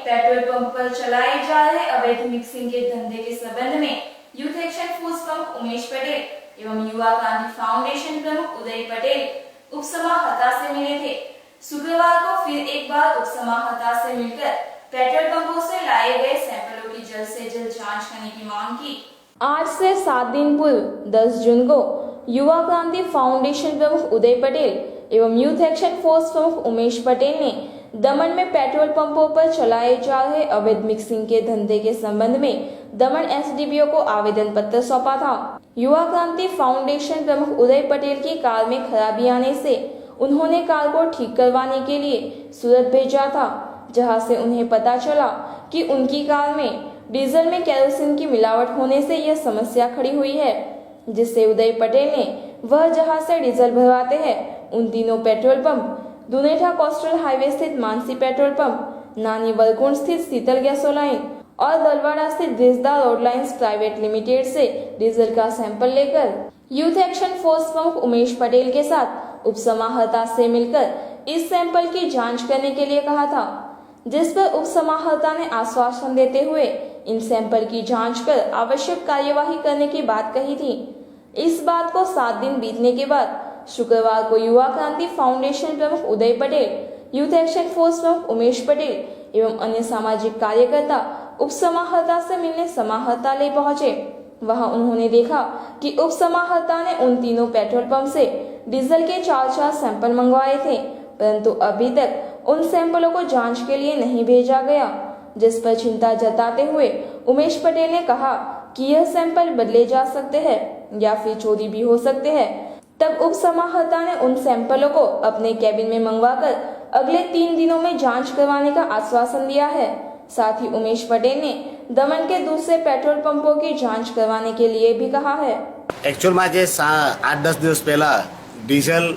Petrol pump पर चलाए जा रहे अवैध मिक्सिंग के धंधे के संबंध में यूथ एक्शन फोर्स प्रमुख उमेश पटेल एवं युवा क्रांति फाउंडेशन प्रमुख उदय पटेल उपसमाहर्ता से मिले थे। शुक्रवार को फिर एक बार उपसमाहर्ता से मिलकर पेट्रोल पंपों से लाए गए सैंपलों की जल्द से जल्द जांच करने की मांग की। आज से 7 दिन पूर्व 10 जून को युवा क्रांति फाउंडेशन प्रमुख उदय पटेल एवं यूथ एक्शन फोर्स प्रमुख उमेश पटेल ने दमन में पेट्रोल पंपों पर चलाए जा रहे अवैध मिक्सिंग के धंधे के संबंध में दमन एसडीपीओ को आवेदन पत्र सौंपा था। युवा क्रांति फाउंडेशन प्रमुख उदय पटेल की कार में खराबी आने से उन्होंने कार को ठीक करवाने के लिए सूरत भेजा था, जहां से उन्हें पता चला कि उनकी कार में डीजल में केरोसिन की मिलावट होने से यह समस्या खड़ी हुई है, जिससे उदय पटेल ने वह जहां से डीजल भरवाते हैं उन तीनों पेट्रोल पंप दुनेठा कोस्टल हाईवे स्थित मानसी पेट्रोल पंप, नानी वलकुंड स्थित शीतल गैसोलाइन और दलवाड़ा स्थित देसदा रोड लाइन्स प्राइवेट लिमिटेड से डीजल का सैंपल लेकर यूथ एक्शन फोर्स प्रमुख उमेश पटेल के साथ उपसमाहर्ता से मिलकर इस सैंपल की जांच करने के लिए कहा था, जिस पर उपसमाहर्ता ने आश्वासन देते हुए इन सैंपल की जांच कर आवश्यक कार्यवाही करने की बात कही थी। इस बात को 7 दिन बीतने के बाद शुक्रवार को युवा क्रांति फाउंडेशन प्रमुख उदय पटेल, यूथ एक्शन फोर्स प्रमुख उमेश पटेल एवं अन्य सामाजिक कार्यकर्ता उपसमाहर्ता से मिलने समाहर्तालय पहुंचे। वहां उन्होंने देखा कि उपसमाहर्ता ने उन तीनों पेट्रोल पंप से डीजल के 4 सैंपल मंगवाए थे, परंतु अभी तक उन सैंपलों को जांच के लिए नहीं भेजा गया, जिस पर चिंता जताते हुए उमेश पटेल ने कहा कि यह सैंपल बदले जा सकते हैं या फिर चोरी भी हो सकते हैं। तब उपसमाहर्ता ने उन सैंपलों को अपने कैबिन में मंगवाकर अगले 3 दिनों में जांच करवाने का आश्वासन दिया है। साथ ही उमेश पटेल ने दमन के दूसरे पेट्रोल पंपों की जांच करवाने के लिए भी कहा है। एक्चुअल में आज 8-10 दिवस पहला डीजल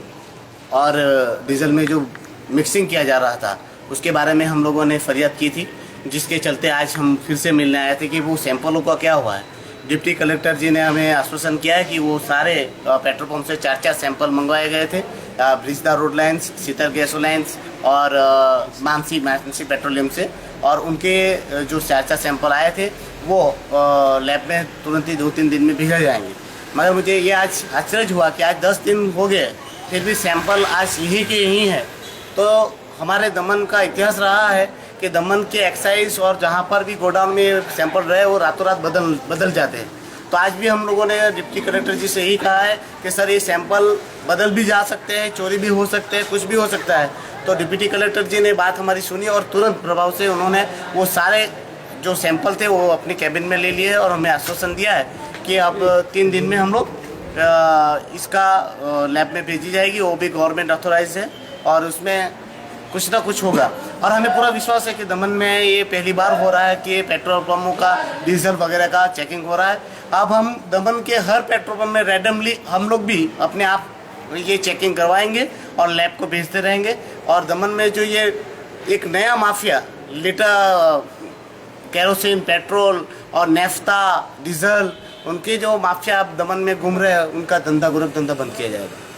में जो मिक्सिंग किया जा रहा था उसके बारे में हम लोगों ने फरियाद की थी, जिसके चलते आज हम फिर से मिलने आए थे कि वो सैंपलों का क्या हुआ है। डिप्टी कलेक्टर जी ने हमें आश्वासन किया है कि वो सारे पेट्रोल पंप से 4 सैंपल मंगवाए गए थे, ब्रिजदा रोड लाइन्स, शीतल गैसो लाइन्स और मानसी पेट्रोलियम से, और उनके जो 4 सैंपल आए थे वो लैब में तुरंत ही 2-3 दिन में भेजे जाएंगे। मगर मुझे ये आज आश्चर्य हुआ कि आज 10 दिन हो गए फिर भी सैंपल आज यही के यही है। तो हमारे दमन का इतिहास रहा है कि दमन के एक्साइज और जहाँ पर भी गोडाउन में सैंपल रहे वो रातों रात बदल जाते हैं। तो आज भी हम लोगों ने डिप्टी कलेक्टर जी से यही कहा है कि सर ये सैंपल बदल भी जा सकते हैं, चोरी भी हो सकते हैं, कुछ भी हो सकता है। तो डिप्टी कलेक्टर जी ने बात हमारी सुनी और तुरंत प्रभाव से उन्होंने वो सारे जो सैंपल थे वो अपने कैबिन में ले लिए और हमें आश्वासन दिया है कि अब 3 दिन में हम लोग इसका लैब में भेजी जाएगी। वो भी गवर्नमेंट ऑथोराइज है और उसमें कुछ ना कुछ होगा। और हमें पूरा विश्वास है कि दमन में ये पहली बार हो रहा है कि पेट्रोल पंपों का डीजल वगैरह का चेकिंग हो रहा है। अब हम दमन के हर पेट्रोल पंप में रैंडमली हम लोग भी अपने आप ये चेकिंग करवाएंगे और लैब को भेजते रहेंगे। और दमन में जो ये एक नया माफिया लीटर केरोसिन, पेट्रोल और नेफ्ता, डीजल, उनके जो माफिया अब दमन में घूम रहे हैं उनका धंधा बंद किया जाएगा।